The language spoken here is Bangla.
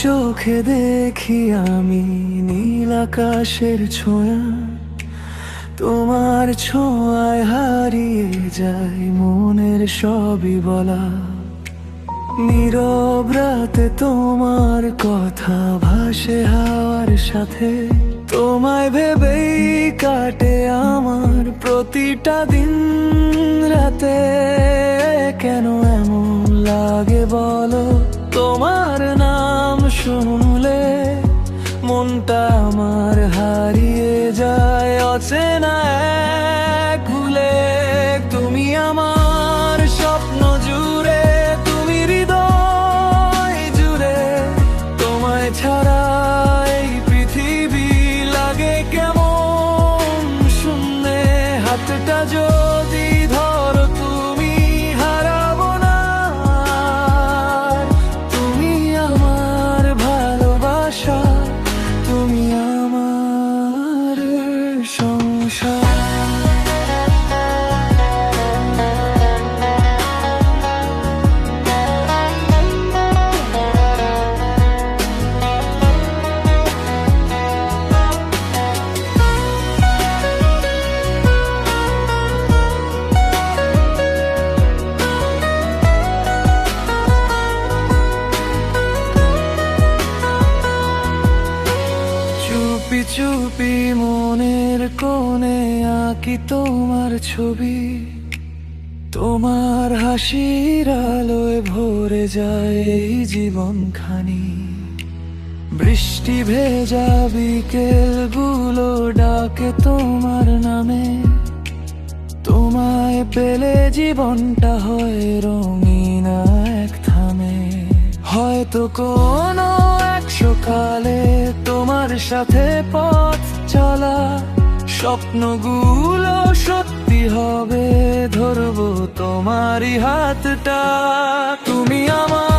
চোখে দেখি আমি নীল আকাশের ছোঁয়া, তোমার ছোঁয়ায় হারিয়ে যায় মনের সবই বলা। নীরব রাতে তোমার কথা ভাসে হাওয়ার সাথে, তোমায় ভেবেই কাটে আমার প্রতিটা দিন রাতে। কেন এমন লাগে বলো, তোমার নাম শুনলে মনটা আমার হারিয়ে যায় অচেনা এক ভুলে। তুমি আমার স্বপ্ন জুড়ে, তুমি হৃদয় জুড়ে, তোমায় ছাড়া এই পৃথিবী লাগে কেমন শূন্যে। হাতটা যদি ধরো তুমি হারাবো না, তুমি আমার ভালোবাসা, তুমি আমার সংসার। চুপি চুপি মনের কোণে আঁকি তোমার ছবি, তোমার হাসির আলোয় ভরে যায় এই জীবনখানি। বৃষ্টি ভেজা বিকেলগুলো ডাকে তোমার নামে, তোমায় পেলে জীবনটা হয় রঙিন এক থামে। হয়তো কোনো এক সকালে তোমার সাথে পথ চলা স্বপ্নগুলো সত্যি হবে, ধরবো তোমারই হাতটা। তুমি আমার